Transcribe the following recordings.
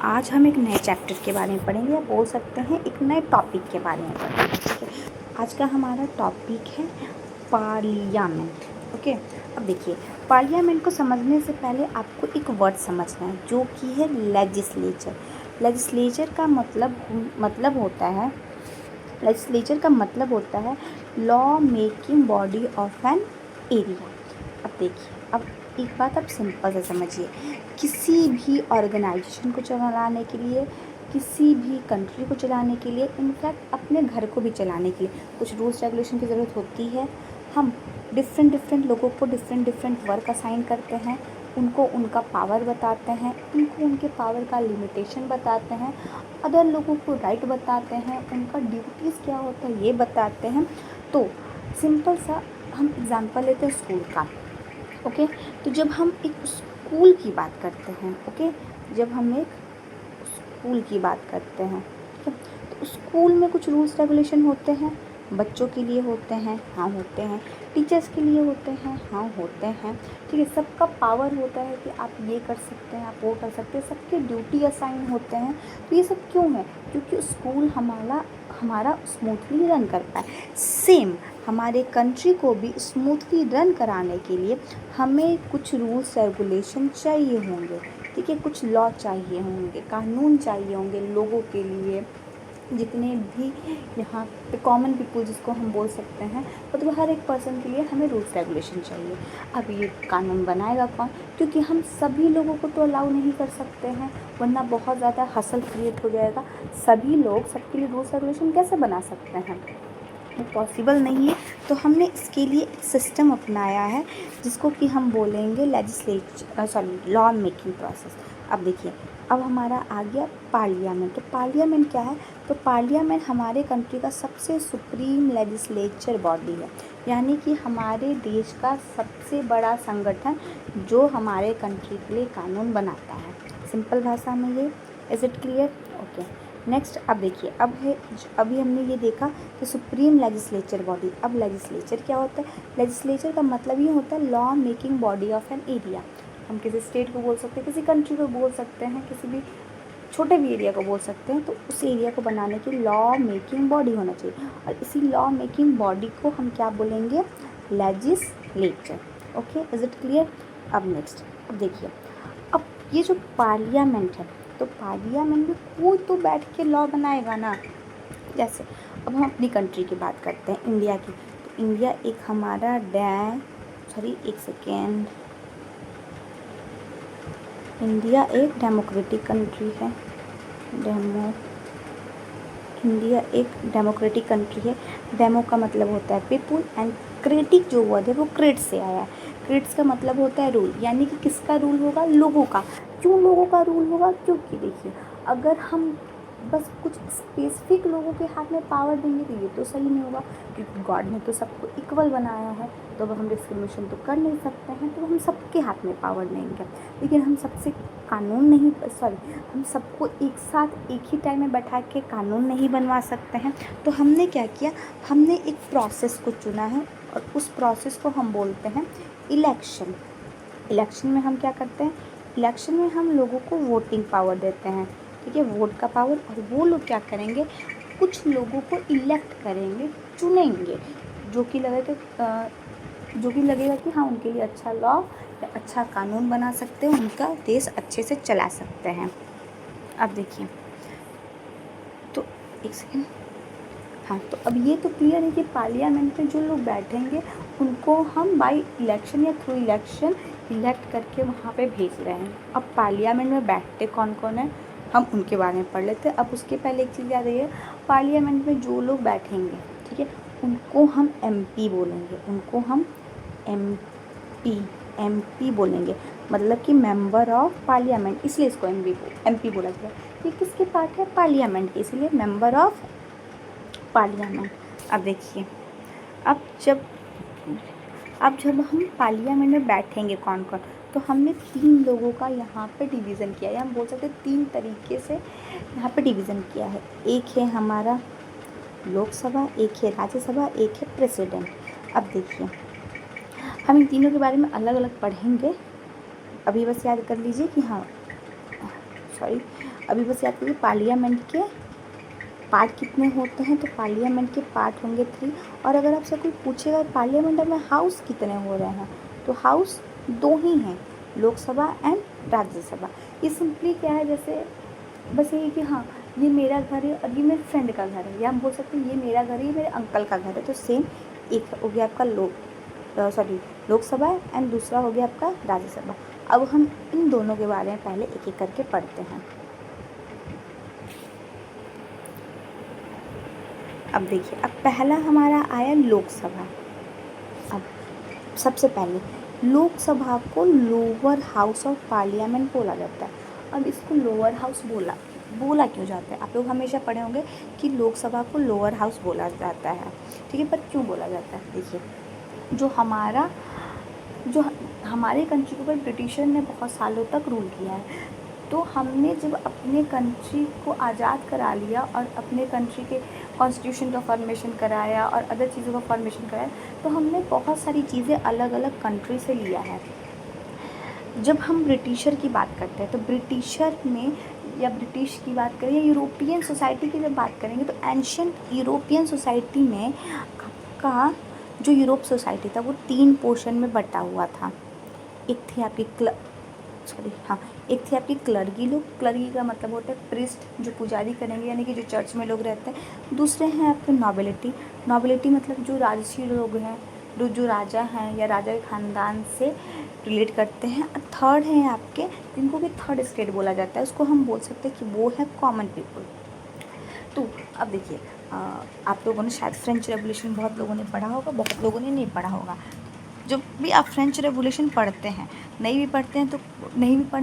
आज हम एक नए चैप्टर के बारे में पढ़ेंगे या बोल सकते हैं एक नए टॉपिक के बारे में पढ़ेंगे। ठीक है, आज का हमारा टॉपिक है पार्लियामेंट। ओके, अब देखिए, पार्लियामेंट को समझने से पहले आपको एक वर्ड समझना है जो कि है लेजिस्लेचर। लेजिस्लेचर का मतलब होता है law making body of an area. अब देखिए, अब एक बात आप सिंपल से समझिए, किसी भी ऑर्गेनाइजेशन को चलाने के लिए, किसी भी कंट्री को चलाने के लिए, इनफैक्ट अपने घर को भी चलाने के लिए कुछ रूल्स रेगुलेशन की ज़रूरत होती है। हम डिफरेंट लोगों को डिफरेंट वर्क असाइन करते हैं, उनको उनका पावर बताते हैं, उनको उनके पावर का लिमिटेशन बताते हैं, अदर लोगों को राइट बताते हैं, उनका ड्यूटीज़ क्या होता है ये बताते हैं। तो सिंपल सा हम एग्जांपल लेते हैं स्कूल का। ओके, तो जब हम एक स्कूल की बात करते हैं, ठीक है, तो स्कूल में कुछ रूल्स रेगुलेशन होते हैं, बच्चों के लिए होते हैं, हाँ होते हैं, टीचर्स के लिए होते हैं, हाँ होते हैं। ठीक है, सबका पावर होता है कि आप ये कर सकते हैं, आप वो कर सकते हैं, सबके ड्यूटी असाइन होते हैं। तो ये सब क्यों है? क्योंकि स्कूल हमारा स्मूथली रन करता है। सेम हमारे कंट्री को भी स्मूथली रन कराने के लिए हमें कुछ रूल्स रेगुलेशन चाहिए होंगे। ठीक है, कुछ लॉ चाहिए होंगे, कानून चाहिए होंगे लोगों के लिए, जितने भी यहाँ पे कॉमन पीपल जिसको हम बोल सकते हैं, मतलब हर एक पर्सन के लिए हमें रूल्स रेगुलेशन चाहिए। अब ये कानून बनाएगा कौन? क्योंकि हम सभी लोगों को तो अलाउ नहीं कर सकते हैं, वरना बहुत ज़्यादा हसल क्रिएट हो जाएगा। सभी लोग सबके लिए रूल्स रेगुलेशन कैसे बना सकते हैं? वो पॉसिबल नहीं है। तो हमने इसके लिए एक सिस्टम अपनाया है जिसको कि हम बोलेंगे लॉ मेकिंग प्रोसेस। अब देखिए, अब हमारा आ गया पार्लियामेंट। तो पार्लियामेंट क्या है? तो पार्लियामेंट हमारे कंट्री का सबसे सुप्रीम लेजिस्लेचर बॉडी है, यानी कि हमारे देश का सबसे बड़ा संगठन जो हमारे कंट्री के लिए कानून बनाता है। सिंपल भाषा में ये, is it clear? Okay, next अब देखिए, अभी हमने ये देखा कि सुप्रीम लेजिस्लेचर बॉडी। अब लेजिस्लेचर क्या होता है? लेजिस्लेचर का मतलब ये होता है law making body of an area. हम किसी स्टेट को बोल सकते हैं, किसी कंट्री को बोल सकते हैं, किसी भी छोटे भी एरिया को बोल सकते हैं। तो उस एरिया को बनाने की लॉ मेकिंग बॉडी होना चाहिए, और इसी लॉ मेकिंग बॉडी को हम क्या बोलेंगे? Legislature. Okay, is it clear? अब नेक्स्ट, अब देखिए, अब ये जो पार्लियामेंट है, तो पार्लियामेंट में कोई तो बैठ के लॉ बनाएगा ना। जैसे अब हम अपनी कंट्री की बात करते हैं, इंडिया की। तो इंडिया एक हमारा इंडिया एक डेमोक्रेटिक कंट्री है। इंडिया एक डेमोक्रेटिक कंट्री है। डेमो का मतलब होता है पीपुल, एंड क्रेटिक जो वर्ड है वो क्रेट से आया है। क्रेट्स का मतलब होता है रूल, यानी कि किसका रूल होगा? लोगों का। क्यों लोगों का रूल होगा? क्योंकि देखिए, अगर हम बस कुछ स्पेसिफिक लोगों के हाथ में पावर देंगे तो ये तो सही नहीं होगा, क्योंकि गॉड ने तो सबको इक्वल बनाया है। तो अब हम डिस्क्रिमिनेशन तो कर नहीं सकते हैं, तो हम सबके हाथ में पावर देंगे। लेकिन हम सबको एक साथ एक ही टाइम में बैठा के कानून नहीं बनवा सकते हैं। तो हमने क्या किया? हमने एक प्रोसेस को चुना है, और उस प्रोसेस को हम बोलते हैं इलेक्शन। इलेक्शन में हम क्या करते हैं? इलेक्शन में हम लोगों को वोटिंग पावर देते हैं। ठीक है, वोट का पावर। और वो लोग क्या करेंगे? कुछ लोगों को इलेक्ट करेंगे, चुनेंगे, जो कि लगेगा कि हाँ उनके लिए अच्छा लॉ या अच्छा कानून बना सकते हैं, उनका देश अच्छे से चला सकते हैं। अब देखिए, तो एक सेकेंड, हाँ, तो अब ये तो क्लियर है कि पार्लियामेंट में जो लोग बैठेंगे उनको हम बाय इलेक्शन या थ्रू इलेक्शन इलेक्ट करके वहाँ पे भेज रहे हैं। अब पार्लियामेंट में बैठते कौन कौन है, हम उनके बारे में पढ़ लेते हैं। अब उसके पहले एक चीज़ याद रखिए, पार्लियामेंट में जो लोग बैठेंगे, ठीक है, उनको हम एमपी बोलेंगे, एमपी बोलेंगे, मतलब कि मेंबर ऑफ पार्लियामेंट, इसलिए इसको एमपी बोला जाता है। ये किसके पार्ट है? पार्लियामेंट के, इसलिए मेंबर ऑफ पार्लियामेंट। अब देखिए, अब जब हम पार्लियामेंट में बैठेंगे कौन कौन, तो हमने 3 लोगों का यहाँ पे डिवीज़न किया है, हम बोल सकते हैं 3 तरीके से यहाँ पे डिवीज़न किया है। एक है हमारा लोकसभा, एक है राज्यसभा, एक है प्रेसिडेंट। अब देखिए, हम इन तीनों के बारे में अलग अलग पढ़ेंगे, अभी बस याद कर लीजिए कि हाँ सॉरी अभी बस याद करिए पार्लियामेंट के पार्ट कितने होते हैं, तो पार्लियामेंट के पार्ट होंगे 3। और अगर आपसे कोई पूछेगा पार्लियामेंट में हाउस कितने हो रहे हैं, तो हाउस 2 ही हैं, लोकसभा एंड राज्यसभा। ये सिंपली क्या है, जैसे बस यही कि हाँ ये मेरा घर है और ये मेरे फ्रेंड का घर है, या हम बोल सकते हैं ये मेरा घर है, ये मेरे अंकल का घर है। तो सेम एक हो गया आपका लोकसभा एंड दूसरा हो गया आपका राज्यसभा। अब हम इन दोनों के बारे में पहले एक एक करके पढ़ते हैं। अब देखिए, अब पहला हमारा आया लोकसभा। अब सबसे पहले लोकसभा को लोअर हाउस ऑफ पार्लियामेंट बोला जाता है। अब इसको लोअर हाउस बोला क्यों जाता है? आप लोग हमेशा पढ़े होंगे कि लोकसभा को लोअर हाउस बोला जाता है, ठीक है, पर क्यों बोला जाता है? देखिए, जो हमारे कंट्री के ऊपर ब्रिटिशर ने बहुत सालों तक रूल किया है, तो हमने जब अपने कंट्री को आज़ाद करा लिया और अपने कंट्री के कॉन्स्टिट्यूशन का फॉर्मेशन कराया और अदर चीज़ों का फॉर्मेशन कराया, तो हमने बहुत सारी चीज़ें अलग अलग कंट्री से लिया है। जब हम ब्रिटिशर की बात करते हैं, तो ब्रिटिशर में या ब्रिटिश की बात करें या यूरोपियन सोसाइटी की जब बात करेंगे, तो एंशियंट यूरोपियन सोसाइटी में आपका जो यूरोप सोसाइटी था वो 3 पोर्शन में बटा हुआ था। एक थी आपकी क्लर्गी लोग। क्लर्गी का मतलब होता है प्रिस्ट, जो पुजारी करेंगे, यानी कि जो चर्च में लोग रहते हैं। दूसरे हैं आपके नॉबिलिटी मतलब जो राजसी लोग हैं, जो राजा हैं या राजा के ख़ानदान से रिलेट करते हैं। थर्ड हैं आपके, जिनको कि थर्ड स्टेट बोला जाता है, उसको हम बोल सकते हैं कि वो है कॉमन पीपल। तो अब देखिए, आप लोगों ने शायद फ्रेंच रेवोल्यूशन बहुत लोगों ने पढ़ा होगा, बहुत लोगों ने नहीं पढ़ा होगा। जब भी आप फ्रेंच रेवोल्यूशन पढ़ते हैं, नहीं भी पढ़े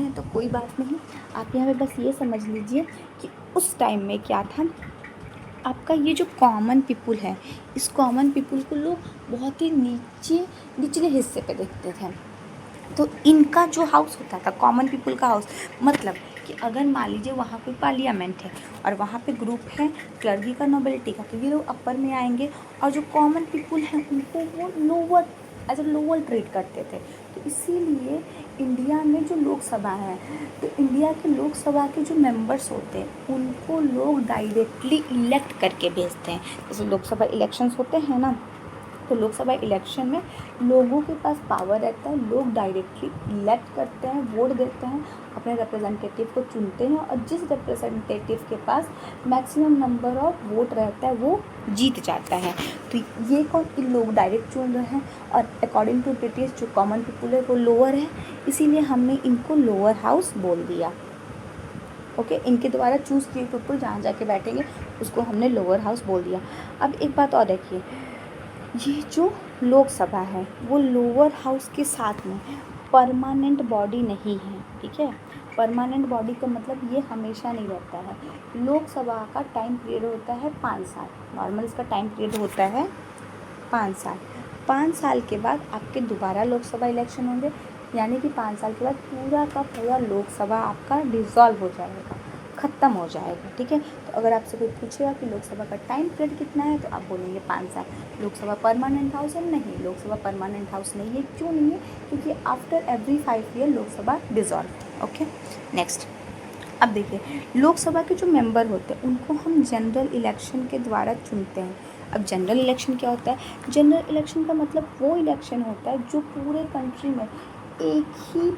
हैं तो कोई बात नहीं, आप यहाँ पे बस ये समझ लीजिए कि उस टाइम में क्या था, आपका ये जो कॉमन पीपल है, इस कॉमन पीपल को लोग बहुत ही निचले हिस्से पे देखते थे। तो इनका जो हाउस होता था, कॉमन पीपल का हाउस, मतलब कि अगर मान लीजिए वहाँ कोई पार्लियामेंट है और वहाँ पे ग्रुप है क्लर्गी का, नोबिलिटी का, तो ये लोग अपर में आएंगे, और जो कॉमन पीपल हैं उनको वो लोअर ट्रीट करते थे। तो इसीलिए इंडिया में जो लोकसभा है, तो इंडिया के लोकसभा के जो मेंबर्स होते हैं उनको लोग डायरेक्टली इलेक्ट करके भेजते हैं। जैसे लोकसभा इलेक्शंस होते हैं ना, तो लोकसभा इलेक्शन में लोगों के पास पावर रहता है, लोग डायरेक्टली इलेक्ट करते हैं, वोट देते हैं, अपने रिप्रेजेंटेटिव को चुनते हैं, और जिस रिप्रेजेंटेटिव के पास मैक्सिमम नंबर ऑफ वोट रहता है वो जीत जाता है। तो ये लोग डायरेक्ट चुन रहे हैं, और अकॉर्डिंग टू ब्रिटिश जो कॉमन पीपल है वो लोअर है, इसीलिए हमने इनको लोअर हाउस बोल दिया। ओके, इनके द्वारा चूज़ किए पीपल जहाँ जाके बैठेंगे उसको हमने लोअर हाउस बोल दिया। अब एक बात और देखिए, ये जो लोकसभा है वो लोअर हाउस के साथ में परमानेंट बॉडी नहीं है, ठीक है। परमानेंट बॉडी का मतलब ये हमेशा नहीं रहता है। लोकसभा का टाइम पीरियड होता है 5 साल, नॉर्मल इसका टाइम पीरियड होता है 5 साल। 5 साल के बाद आपके दोबारा लोकसभा इलेक्शन होंगे, यानी कि 5 साल के बाद पूरा का पूरा लोकसभा आपका डिसॉल्व हो जाएगा, ख़त्म हो जाएगा, ठीक है। तो अगर आपसे कोई पूछेगा कि लोकसभा का टाइम पीरियड कितना है, तो आप बोलेंगे 5 साल। लोकसभा परमानेंट हाउस है? नहीं, लोकसभा परमानेंट हाउस नहीं है। क्यों नहीं है? क्योंकि after every 5 year Lok Sabha dissolve. Okay, next. अब देखिए, लोकसभा के जो मेंबर होते हैं उनको हम जनरल इलेक्शन के द्वारा चुनते हैं। अब जनरल इलेक्शन क्या होता है? जनरल इलेक्शन का मतलब वो इलेक्शन होता है जो पूरे कंट्री में एक ही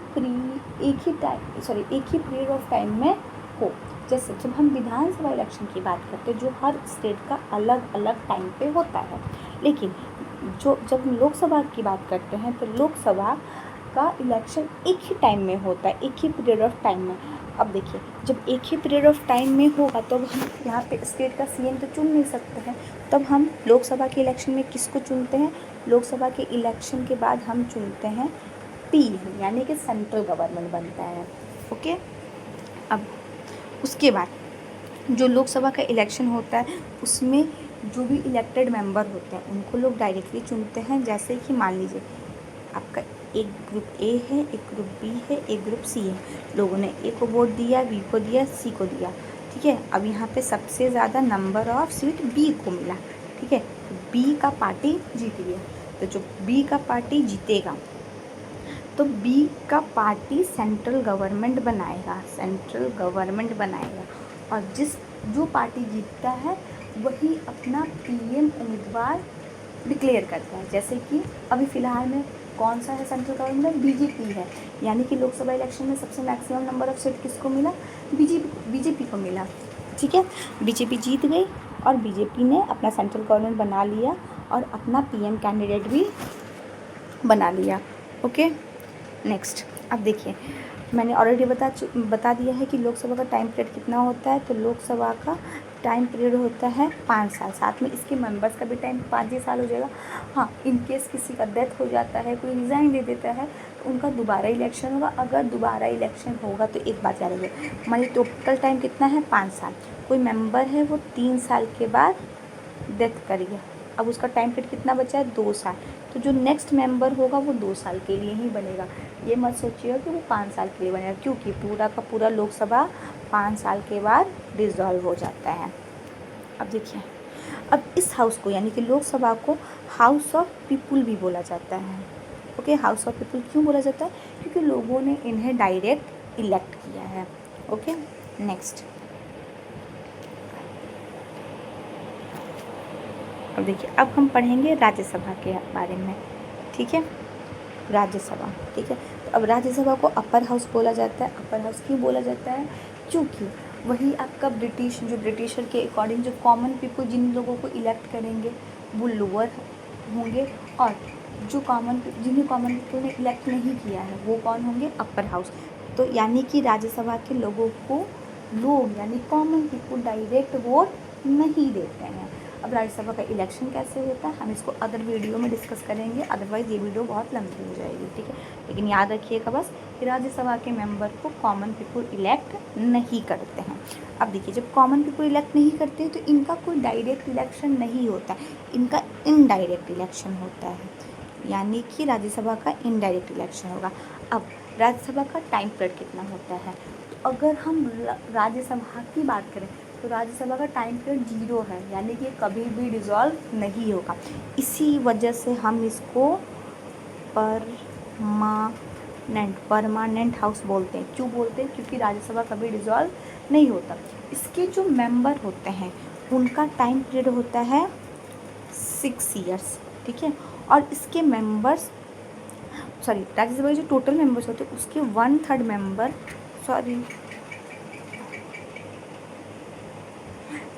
पीरियड ऑफ टाइम में हो। जैसे जब हम विधानसभा इलेक्शन की बात करते हैं, जो हर स्टेट का अलग अलग टाइम पे होता है, लेकिन जब हम लोकसभा की बात करते हैं तो लोकसभा का इलेक्शन एक ही टाइम में होता है, एक ही पीरियड ऑफ टाइम में। अब देखिए, जब एक ही पीरियड ऑफ टाइम में होगा तो हम यहाँ पे स्टेट का सीएम तो चुन नहीं सकते हैं, तब हम लोकसभा के इलेक्शन में किसको चुनते हैं? लोकसभा के इलेक्शन के बाद हम चुनते हैं पीएम, यानी कि सेंट्रल गवर्नमेंट बनता है। ओके, अब उसके बाद जो लोकसभा का इलेक्शन होता है उसमें जो भी इलेक्टेड मेंबर होते हैं उनको लोग डायरेक्टली चुनते हैं। जैसे कि मान लीजिए आपका एक ग्रुप ए है, एक ग्रुप बी है, एक ग्रुप सी है। लोगों ने ए को वोट दिया, बी को दिया, सी को दिया, ठीक है। अब यहाँ पे सबसे ज़्यादा नंबर ऑफ सीट बी को मिला, ठीक है। तो बी का पार्टी जीत गया। तो जो बी का पार्टी जीतेगा तो बी का पार्टी सेंट्रल गवर्नमेंट बनाएगा, सेंट्रल गवर्नमेंट बनाएगा। और जो पार्टी जीतता है वही अपना पीएम उम्मीदवार डिक्लेयर करता है। जैसे कि अभी फ़िलहाल में कौन सा है सेंट्रल गवर्नमेंट, बीजेपी है। यानी कि लोकसभा इलेक्शन में सबसे मैक्सिमम नंबर ऑफ सीट किसको मिला, बीजेपी को मिला। ठीक है, बीजेपी जीत गई और बीजेपी ने अपना सेंट्रल गवर्नमेंट बना लिया और अपना पीएम कैंडिडेट भी बना लिया। ओके, नेक्स्ट अब देखिए, मैंने ऑलरेडी बता दिया है कि लोकसभा का टाइम पीरियड कितना होता है। तो लोकसभा का टाइम पीरियड होता है 5 साल, साथ में इसके मेंबर्स का भी टाइम 5 ही साल हो जाएगा। हाँ, इन केस किसी का डेथ हो जाता है, कोई रिज़ाइन दे देता है, तो उनका दोबारा इलेक्शन होगा। अगर दोबारा इलेक्शन होगा तो एक बात याद रखिए, हमारी टोटल टाइम कितना है, 5 साल। कोई मेंबर है वो 3 साल के बाद डेथ कर गया, अब उसका टाइम पीरियड कितना बचा है, 2 साल। तो जो नेक्स्ट मेंबर होगा वो 2 साल के लिए ही बनेगा। ये मत सोचिएगा कि वो 5 साल के लिए बनेगा, क्योंकि पूरा का पूरा लोकसभा 5 साल के बाद डिसॉल्व हो जाता है। अब देखिए, अब इस हाउस को यानी कि लोकसभा को हाउस ऑफ पीपुल भी बोला जाता है। ओके, हाउस ऑफ पीपुल क्यों बोला जाता है, क्योंकि लोगों ने इन्हें डायरेक्ट इलेक्ट किया है। ओके, नेक्स्ट अब देखिए, अब हम पढ़ेंगे राज्यसभा के बारे में। ठीक है, राज्यसभा। ठीक है, तो अब राज्यसभा को अपर हाउस बोला जाता है। अपर हाउस क्यों बोला जाता है, क्योंकि वही आपका ब्रिटिशर के अकॉर्डिंग जो कॉमन पीपल जिन लोगों को इलेक्ट करेंगे वो लोअर होंगे, और जो जिन्हें कॉमन पीपल ने इलेक्ट नहीं किया है वो कौन होंगे, अपर हाउस। तो यानी कि राज्यसभा के लोगों को लोग यानी कॉमन पीपल डायरेक्ट वोट नहीं देते हैं। अब राज्यसभा का इलेक्शन कैसे होता है हम इसको अदर वीडियो में डिस्कस करेंगे, अदरवाइज़ ये वीडियो बहुत लंबी हो जाएगी। ठीक है, लेकिन याद रखिएगा बस कि राज्यसभा के मेंबर को कॉमन पीपल इलेक्ट नहीं करते हैं। अब देखिए, जब कॉमन पीपल इलेक्ट नहीं करते हैं तो इनका कोई डायरेक्ट इलेक्शन नहीं होता, इनका इनडायरेक्ट इलेक्शन होता है, यानी कि राज्यसभा का इनडायरेक्ट इलेक्शन होगा। अब राज्यसभा का टाइम पीरियड कितना होता है, तो अगर हम राज्यसभा की बात करें तो राज्यसभा का टाइम पीरियड 0 है, यानी कि कभी भी डिसॉल्व नहीं होगा। इसी वजह से हम इसको परमानेंट हाउस बोलते हैं। क्यों बोलते हैं, क्योंकि राज्यसभा कभी डिसॉल्व नहीं होता। इसके जो मेंबर होते हैं उनका टाइम पीरियड होता है 6 ईयर्स। ठीक है, और इसके मेंबर्स राज्यसभा के जो टोटल मेंबर्स होते हैं उसके 1/3 मेंबर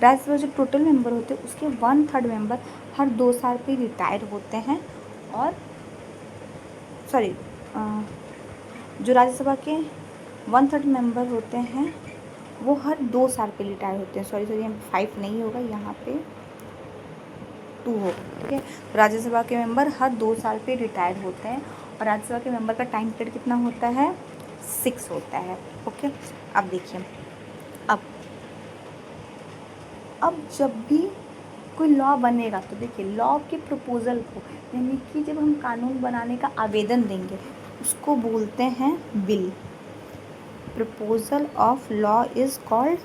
राज्यसभा जो टोटल मेंबर होते हैं उसके 1/3 मेंबर हर 2 साल पे रिटायर होते हैं। और जो राज्यसभा के 1/3 मेंबर होते हैं वो हर 2 साल पे रिटायर होते हैं। यहाँ 5 नहीं होगा, यहाँ पे 2 होगा। ठीक है, राज्यसभा के मेंबर हर 2 साल पे रिटायर होते हैं और राज्यसभा के मेंबर का टाइम पीरियड कितना होता है, 6 होता है। ओके, अब देखिए, अब जब भी कोई लॉ बनेगा तो देखिए, लॉ के प्रपोज़ल को यानी कि जब हम कानून बनाने का आवेदन देंगे उसको बोलते हैं bill. Proposal of law is called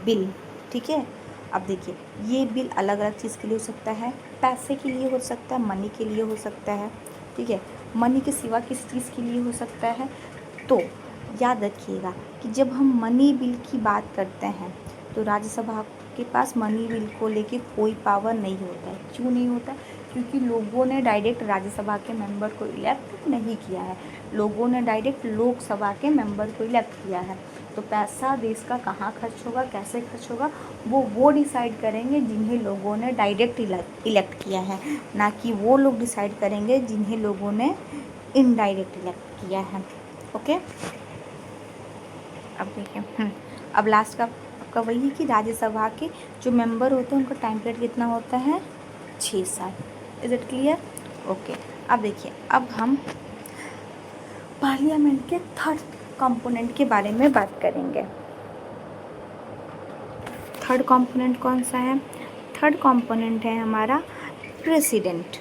bill. ठीक है, अब देखिए, ये बिल अलग अलग चीज़ के लिए हो सकता है, पैसे के लिए हो सकता है, मनी के लिए हो सकता है। ठीक है, मनी के सिवा किस चीज़ के लिए हो सकता है, तो याद रखिएगा कि जब हम मनी बिल की बात करते हैं तो राज्यसभा के पास मनी बिल को लेके कोई पावर नहीं होता है। क्यों नहीं होता, क्योंकि लोगों ने डायरेक्ट राज्यसभा के मेंबर को इलेक्ट नहीं किया है, लोगों ने डायरेक्ट लोकसभा के मेंबर को इलेक्ट किया है। तो पैसा देश का कहाँ खर्च होगा, कैसे खर्च होगा, वो डिसाइड करेंगे जिन्हें लोगों ने डायरेक्ट इलेक्ट किया है, ना कि वो लोग डिसाइड करेंगे जिन्हें लोगों ने इनडायरेक्ट इलेक्ट किया है। ओके, अब देखिए, अब लास्ट का वही है कि राज्यसभा के जो मेंबर होते हैं उनका टाइम पीरियड कितना होता है, 6 साल। Is it clear? ओके, अब देखिए, अब हम पार्लियामेंट के थर्ड कंपोनेंट के बारे में बात करेंगे। थर्ड कंपोनेंट कौन सा है? थर्ड कंपोनेंट है हमारा प्रेसिडेंट।